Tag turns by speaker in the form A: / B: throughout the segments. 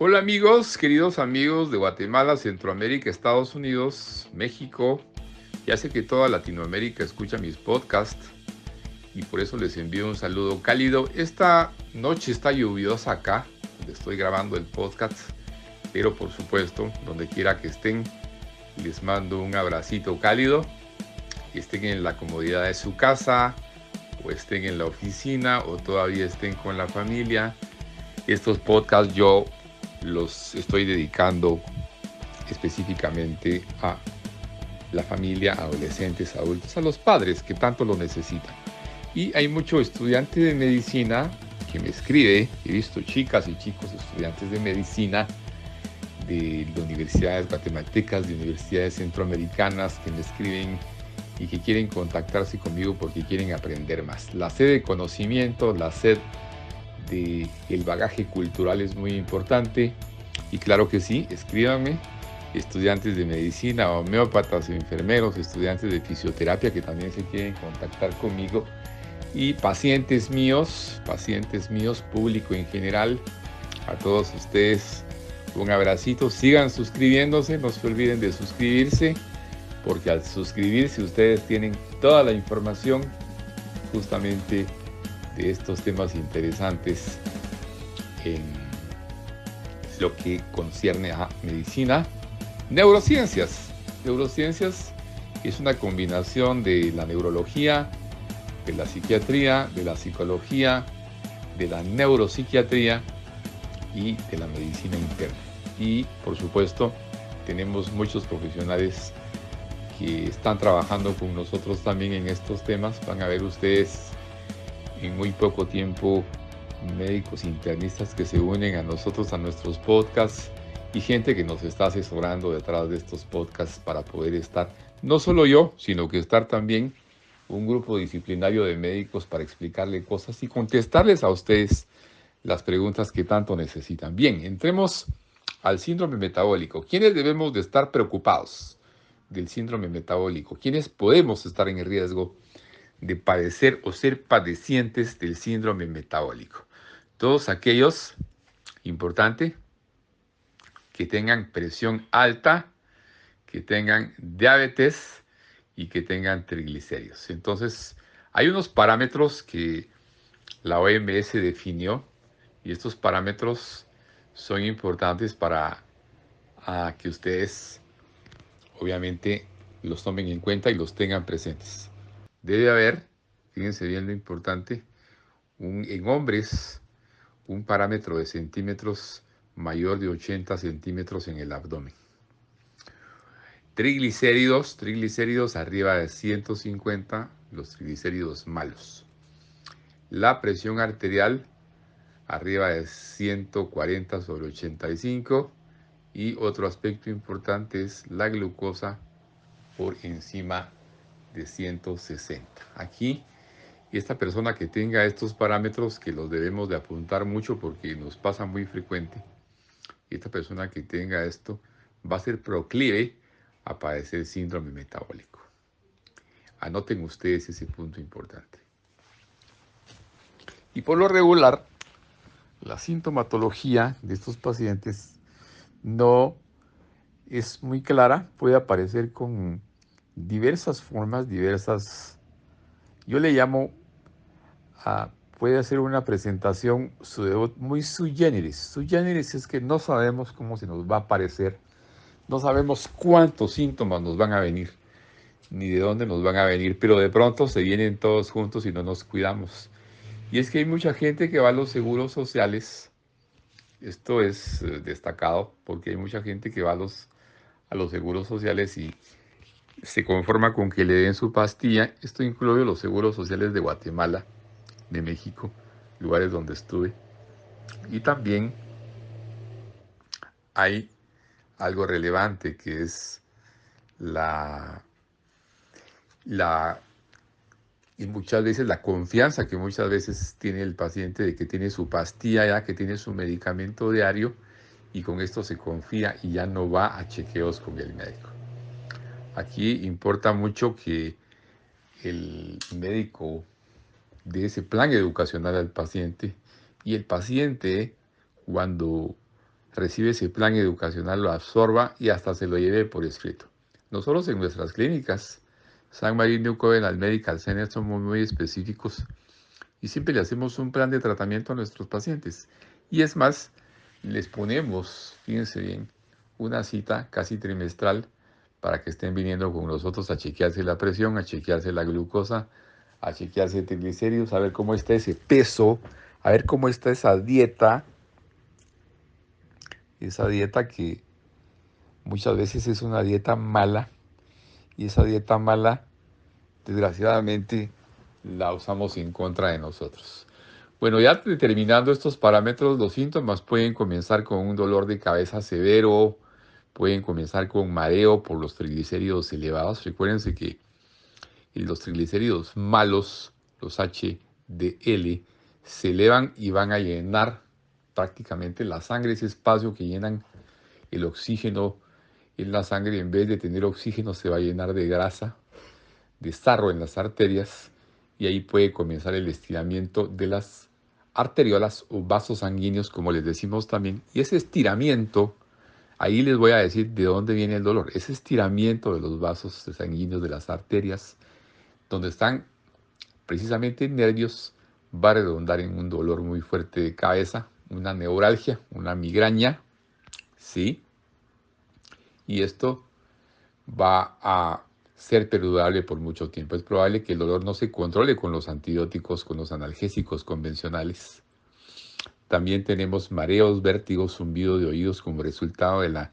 A: Hola amigos, queridos amigos de Guatemala, Centroamérica, Estados Unidos, México. Ya sé que toda Latinoamérica escucha mis podcasts y por eso les envío un saludo cálido. Esta noche está lluviosa acá, donde estoy grabando el podcast, pero por supuesto, donde quiera que estén, les mando un abracito cálido. Estén en la comodidad de su casa, o estén en la oficina, o todavía estén con la familia. Estos podcasts yo los estoy dedicando específicamente a la familia, adolescentes, adultos, a los padres que tanto lo necesitan. Y hay mucho estudiante de medicina que me escribe, he visto chicas y chicos estudiantes de medicina de universidades guatemaltecas, de universidades centroamericanas que me escriben y que quieren contactarse conmigo porque quieren aprender más. La sed de conocimiento, la sed del bagaje cultural es muy importante. Y claro que sí, escríbanme, estudiantes de medicina, homeópatas, enfermeros, estudiantes de fisioterapia que también se quieren contactar conmigo, y pacientes míos, público en general, a todos ustedes un abracito. Sigan suscribiéndose, no se olviden de suscribirse, porque al suscribirse ustedes tienen toda la información justamente de estos temas interesantes en lo que concierne a medicina. Neurociencias es una combinación de la neurología, de la psiquiatría, de la psicología, de la neuropsiquiatría y de la medicina interna. Y por supuesto tenemos muchos profesionales que están trabajando con nosotros también en estos temas. Van a ver ustedes en muy poco tiempo médicos internistas que se unen a nosotros, a nuestros podcasts, y gente que nos está asesorando detrás de estos podcasts para poder estar, no solo yo, sino que estar también un grupo disciplinario de médicos para explicarle cosas y contestarles a ustedes las preguntas que tanto necesitan. Bien, entremos al síndrome metabólico. ¿Quiénes debemos de estar preocupados del síndrome metabólico? ¿Quiénes podemos estar en riesgo de padecer o ser padecientes del síndrome metabólico? Todos aquellos, importante, que tengan presión alta, que tengan diabetes y que tengan triglicéridos. Entonces, hay unos parámetros que la OMS definió, y estos parámetros son importantes para que ustedes obviamente los tomen en cuenta y los tengan presentes. Debe haber, fíjense bien lo importante, en hombres un parámetro de centímetros mayor de 80 centímetros en el abdomen. Triglicéridos arriba de 150, los triglicéridos malos. La presión arterial arriba de 140 sobre 85, y otro aspecto importante es la glucosa por encima de 160. Aquí, esta persona que tenga estos parámetros, que los debemos de apuntar mucho porque nos pasa muy frecuente, esta persona que tenga esto va a ser proclive a padecer síndrome metabólico. Anoten ustedes ese punto importante. Y por lo regular, la sintomatología de estos pacientes no es muy clara, puede aparecer con diversas formas, yo le llamo puede ser una presentación muy sui generis. Sui generis es que no sabemos cómo se nos va a aparecer, no sabemos cuántos síntomas nos van a venir, ni de dónde nos van a venir, pero de pronto se vienen todos juntos y no nos cuidamos. Y es que hay mucha gente que va a los seguros sociales. Esto es destacado porque hay mucha gente que va a los seguros sociales y se conforma con que le den su pastilla. Esto incluye los seguros sociales de Guatemala, de México, lugares donde estuve. Y también hay algo relevante que es la, la y muchas veces la confianza que muchas veces tiene el paciente de que tiene su pastilla ya, que tiene su medicamento diario, y con esto se confía y ya no va a chequeos con el médico. Aquí importa mucho que el médico dé ese plan educacional al paciente, y el paciente, cuando recibe ese plan educacional, lo absorba y hasta se lo lleve por escrito. Nosotros en nuestras clínicas, San Marino Covenant Medical Center, somos muy específicos y siempre le hacemos un plan de tratamiento a nuestros pacientes. Y es más, les ponemos, fíjense bien, una cita casi trimestral para que estén viniendo con nosotros a chequearse la presión, a chequearse la glucosa, a chequearse triglicéridos, a ver cómo está ese peso, a ver cómo está esa dieta que muchas veces es una dieta mala, y esa dieta mala, desgraciadamente, la usamos en contra de nosotros. Bueno, ya determinando estos parámetros, los síntomas pueden comenzar con un dolor de cabeza severo, pueden comenzar con mareo por los triglicéridos elevados. Recuérdense que los triglicéridos malos, los HDL, se elevan y van a llenar prácticamente la sangre, ese espacio que llenan el oxígeno en la sangre. En vez de tener oxígeno, se va a llenar de grasa, de sarro en las arterias, y ahí puede comenzar el estiramiento de las arteriolas o vasos sanguíneos, como les decimos también. Y ese estiramiento, ahí les voy a decir de dónde viene el dolor. Ese estiramiento de los vasos sanguíneos, de las arterias, donde están precisamente nervios, va a redundar en un dolor muy fuerte de cabeza, una neuralgia, una migraña, ¿sí? Y esto va a ser perdurable por mucho tiempo. Es probable que el dolor no se controle con los antibióticos, con los analgésicos convencionales. También tenemos mareos, vértigos, zumbido de oídos como resultado de la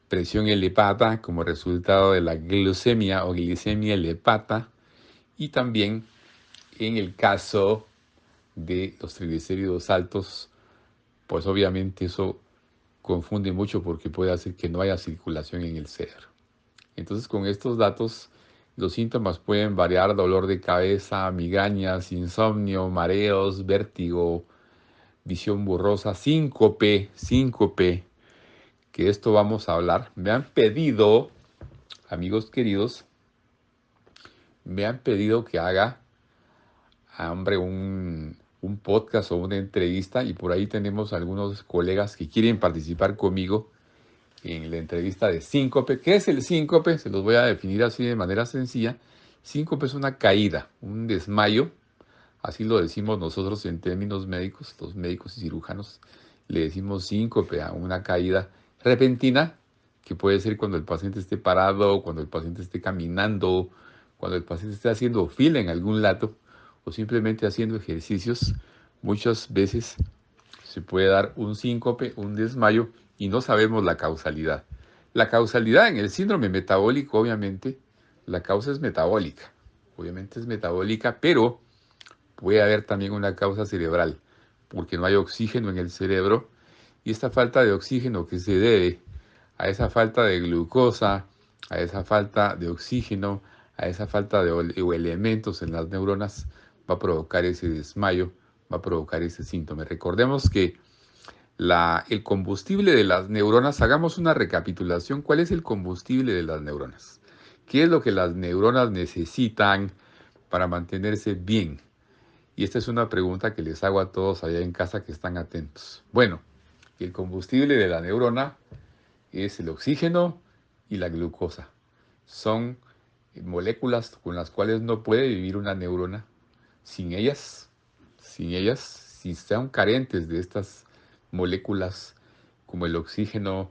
A: presión elevada, como resultado de la glucemia o glicemia elevada. Y también en el caso de los triglicéridos altos, pues obviamente eso confunde mucho porque puede hacer que no haya circulación en el cerebro. Entonces, con estos datos, los síntomas pueden variar: dolor de cabeza, migrañas, insomnio, mareos, vértigo, visión borrosa, síncope, que esto vamos a hablar. Me han pedido, amigos queridos, que haga, hombre, un podcast o una entrevista, y por ahí tenemos algunos colegas que quieren participar conmigo en la entrevista de síncope. ¿Qué es el síncope? Se los voy a definir así de manera sencilla. Síncope es una caída, un desmayo, así lo decimos nosotros en términos médicos, los médicos y cirujanos le decimos síncope a una caída repentina, que puede ser cuando el paciente esté parado, cuando el paciente esté caminando, cuando el paciente esté haciendo fila en algún lado o simplemente haciendo ejercicios. Muchas veces se puede dar un síncope, un desmayo, y no sabemos la causalidad. La causalidad en el síndrome metabólico, obviamente, la causa es metabólica. Obviamente es metabólica, pero puede haber también una causa cerebral, porque no hay oxígeno en el cerebro, y esta falta de oxígeno que se debe a esa falta de glucosa, a esa falta de oxígeno, a esa falta de elementos en las neuronas, va a provocar ese desmayo, va a provocar ese síntoma. Recordemos que el combustible de las neuronas, hagamos una recapitulación. ¿Cuál es el combustible de las neuronas? ¿Qué es lo que las neuronas necesitan para mantenerse bien? Y esta es una pregunta que les hago a todos allá en casa que están atentos. Bueno, el combustible de la neurona es el oxígeno y la glucosa. Son moléculas con las cuales no puede vivir una neurona. Sin ellas, si están carentes de estas moléculas, como el oxígeno,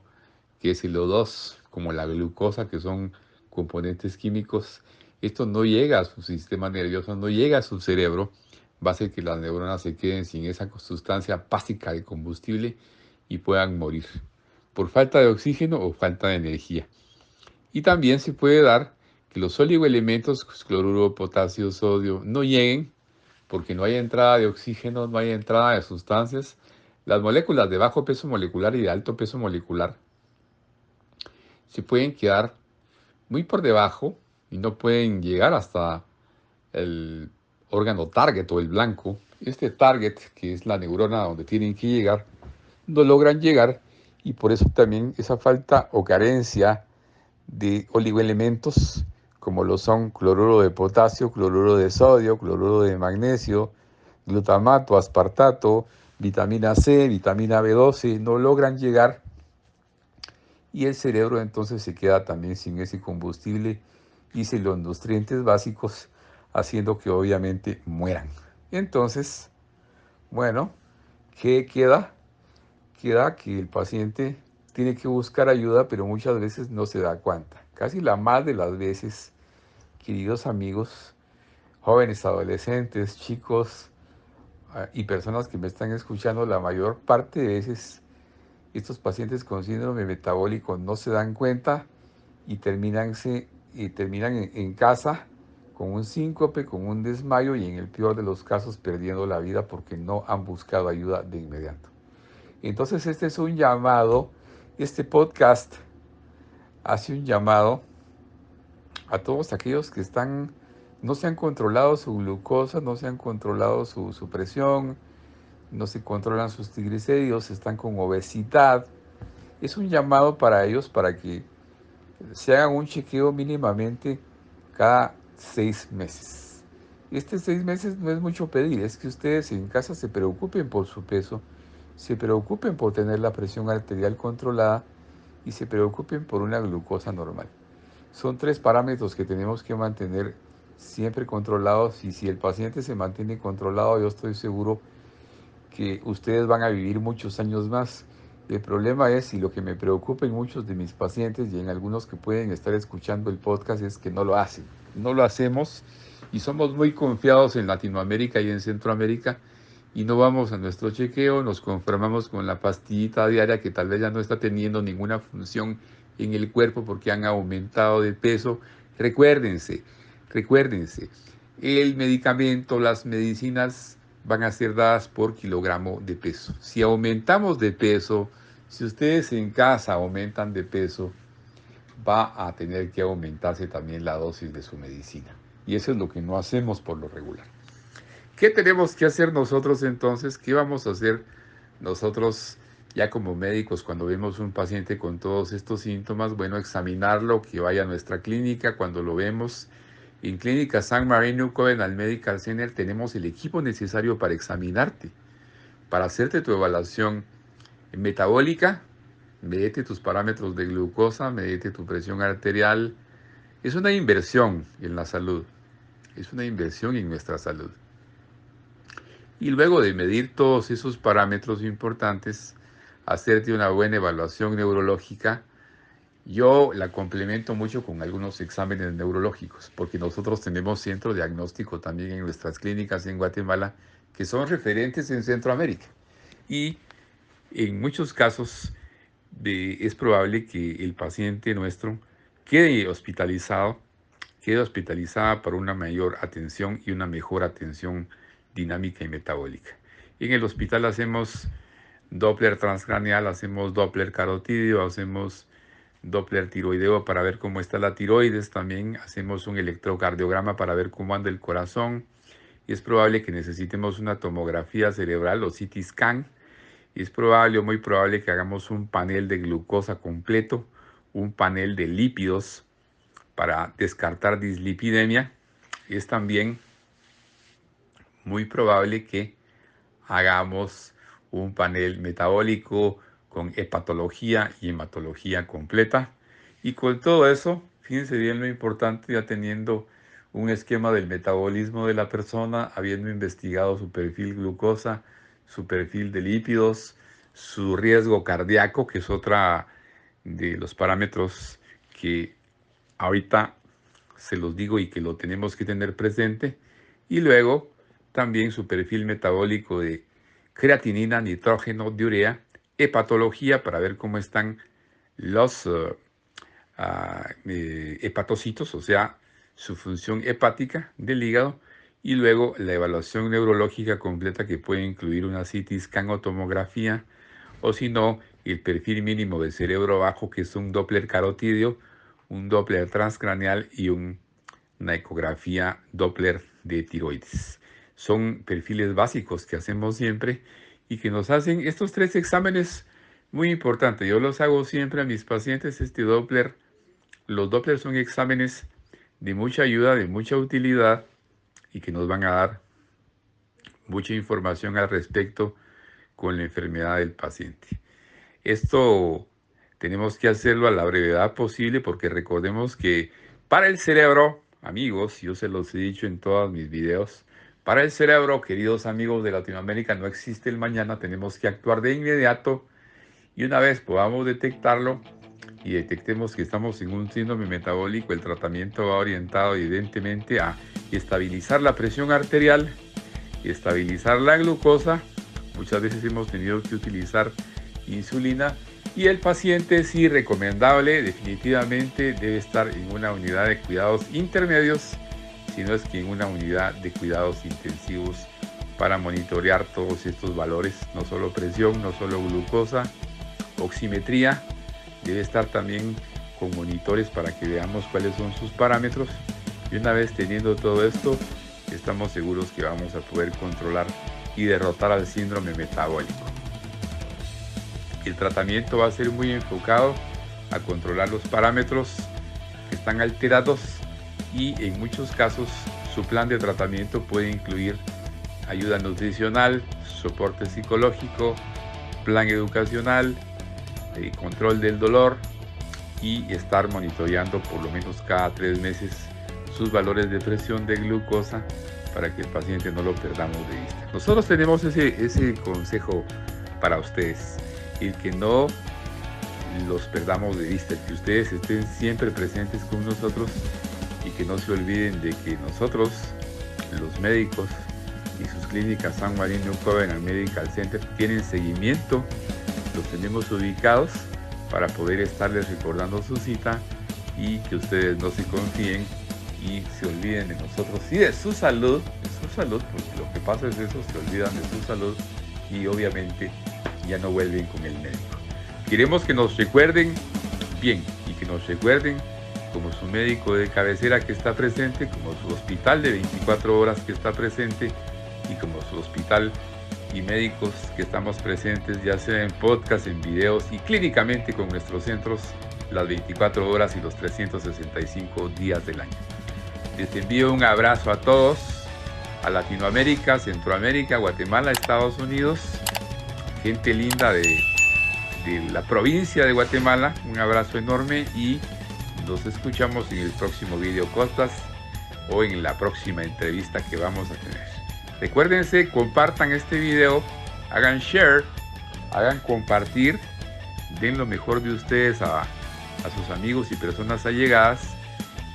A: que es el O2, como la glucosa, que son componentes químicos, esto no llega a su sistema nervioso, no llega a su cerebro, va a hacer que las neuronas se queden sin esa sustancia básica de combustible y puedan morir por falta de oxígeno o falta de energía. Y también se puede dar que los oligoelementos, cloruro, potasio, sodio, no lleguen porque no hay entrada de oxígeno, no hay entrada de sustancias. Las moléculas de bajo peso molecular y de alto peso molecular se pueden quedar muy por debajo y no pueden llegar hasta el órgano target o el blanco. Este target, que es la neurona donde tienen que llegar, no logran llegar, y por eso también esa falta o carencia de oligoelementos como lo son cloruro de potasio, cloruro de sodio, cloruro de magnesio, glutamato, aspartato, vitamina C, vitamina B12, no logran llegar y el cerebro entonces se queda también sin ese combustible y sin los nutrientes básicos, haciendo que obviamente mueran. Entonces, bueno, ¿qué queda? Queda que el paciente tiene que buscar ayuda, pero muchas veces no se da cuenta. Casi la más de las veces, queridos amigos, jóvenes, adolescentes, chicos y personas que me están escuchando, la mayor parte de veces estos pacientes con síndrome metabólico no se dan cuenta y terminan en casa con un síncope, con un desmayo y en el peor de los casos perdiendo la vida porque no han buscado ayuda de inmediato. Entonces este es un llamado, este podcast hace un llamado a todos aquellos que no se han controlado su glucosa, no se han controlado su presión, no se controlan sus triglicéridos, están con obesidad. Es un llamado para ellos para que se hagan un chequeo mínimamente cada 6 meses. Este 6 meses no es mucho pedir, es que ustedes en casa se preocupen por su peso, se preocupen por tener la presión arterial controlada y se preocupen por una glucosa normal. Son 3 parámetros que tenemos que mantener siempre controlados y si el paciente se mantiene controlado, yo estoy seguro que ustedes van a vivir muchos años más. El problema es, y lo que me preocupa en muchos de mis pacientes y en algunos que pueden estar escuchando el podcast, es que no lo hacen. No lo hacemos y somos muy confiados en Latinoamérica y en Centroamérica y no vamos a nuestro chequeo, nos conformamos con la pastillita diaria que tal vez ya no está teniendo ninguna función en el cuerpo porque han aumentado de peso. Recuérdense, recuérdense, el medicamento, las medicinas van a ser dadas por kilogramo de peso. Si aumentamos de peso, si ustedes en casa aumentan de peso, va a tener que aumentarse también la dosis de su medicina. Y eso es lo que no hacemos por lo regular. ¿Qué tenemos que hacer nosotros entonces? ¿Qué vamos a hacer nosotros ya como médicos cuando vemos un paciente con todos estos síntomas? Bueno, examinarlo, que vaya a nuestra clínica cuando lo vemos. En Clínica San Marino Covenant Medical Center tenemos el equipo necesario para examinarte, para hacerte tu evaluación metabólica, medite tus parámetros de glucosa, medite tu presión arterial. Es una inversión en la salud, es una inversión en nuestra salud. Y luego de medir todos esos parámetros importantes, hacerte una buena evaluación neurológica. Yo la complemento mucho con algunos exámenes neurológicos, porque nosotros tenemos centro diagnóstico también en nuestras clínicas en Guatemala, que son referentes en Centroamérica. Y en muchos casos es probable que el paciente nuestro quede hospitalizado, quede hospitalizada para una mayor atención y una mejor atención dinámica y metabólica. En el hospital hacemos Doppler transcraneal, hacemos Doppler carotídeo, hacemos Doppler tiroideo para ver cómo está la tiroides, también hacemos un electrocardiograma para ver cómo anda el corazón y es probable que necesitemos una tomografía cerebral o CT scan. Y es probable o muy probable que hagamos un panel de glucosa completo, un panel de lípidos para descartar dislipidemia. Es también muy probable que hagamos un panel metabólico con hepatología y hematología completa. Y con todo eso, fíjense bien lo importante, ya teniendo un esquema del metabolismo de la persona, habiendo investigado su perfil glucosa, su perfil de lípidos, su riesgo cardíaco, que es otra de los parámetros que ahorita se los digo y que lo tenemos que tener presente. Y luego también su perfil metabólico de creatinina, nitrógeno, diurea, hepatología para ver cómo están los hepatocitos, o sea, su función hepática del hígado, y luego la evaluación neurológica completa que puede incluir una CT scan o tomografía, o si no, el perfil mínimo del cerebro bajo, que es un Doppler carotídeo, un Doppler transcraneal y una ecografía Doppler de tiroides. Son perfiles básicos que hacemos siempre y que nos hacen estos 3 exámenes muy importantes. Yo los hago siempre a mis pacientes, este Doppler. Los Doppler son exámenes de mucha ayuda, de mucha utilidad y que nos van a dar mucha información al respecto con la enfermedad del paciente. Esto tenemos que hacerlo a la brevedad posible porque recordemos que para el cerebro, amigos, yo se los he dicho en todos mis videos, para el cerebro, queridos amigos de Latinoamérica, no existe el mañana, tenemos que actuar de inmediato y una vez podamos detectarlo y detectemos que estamos en un síndrome metabólico, el tratamiento va orientado evidentemente a estabilizar la presión arterial y estabilizar la glucosa. Muchas veces hemos tenido que utilizar insulina y el paciente, sí, recomendable, definitivamente debe estar en una unidad de cuidados intermedios, si no es que en una unidad de cuidados intensivos para monitorear todos estos valores, no solo presión, no solo glucosa, oximetría, debe estar también con monitores para que veamos cuáles son sus parámetros y una vez teniendo todo esto, estamos seguros que vamos a poder controlar y derrotar al síndrome metabólico. El tratamiento va a ser muy enfocado a controlar los parámetros que están alterados y en muchos casos su plan de tratamiento puede incluir ayuda nutricional, soporte psicológico, plan educacional, control del dolor y estar monitoreando por lo menos cada 3 meses sus valores de presión de glucosa para que el paciente no lo perdamos de vista. Nosotros tenemos ese consejo para ustedes, el que no los perdamos de vista, que ustedes estén siempre presentes con nosotros y que no se olviden de que nosotros, los médicos y sus clínicas San Marino Covenant Medical Center tienen seguimiento, los tenemos ubicados para poder estarles recordando su cita y que ustedes no se confíen y se olviden de nosotros y de su salud, porque lo que pasa es eso, se olvidan de su salud y obviamente ya no vuelven con el médico. Queremos que nos recuerden bien y que nos recuerden como su médico de cabecera que está presente, como su hospital de 24 horas que está presente y como su hospital y médicos que estamos presentes, ya sea en podcast, en videos y clínicamente con nuestros centros las 24 horas y los 365 días del año. Les envío un abrazo a todos, a Latinoamérica, Centroamérica, Guatemala, Estados Unidos, gente linda de la provincia de Guatemala, un abrazo enorme y nos escuchamos en el próximo video podcast o en la próxima entrevista que vamos a tener. Recuérdense, compartan este video, hagan share, hagan compartir, den lo mejor de ustedes a sus amigos y personas allegadas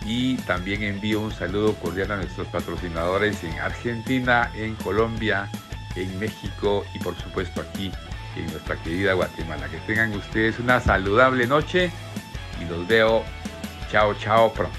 A: y también envío un saludo cordial a nuestros patrocinadores en Argentina, en Colombia, en México y por supuesto aquí en nuestra querida Guatemala. Que tengan ustedes una saludable noche y los veo chao pronto.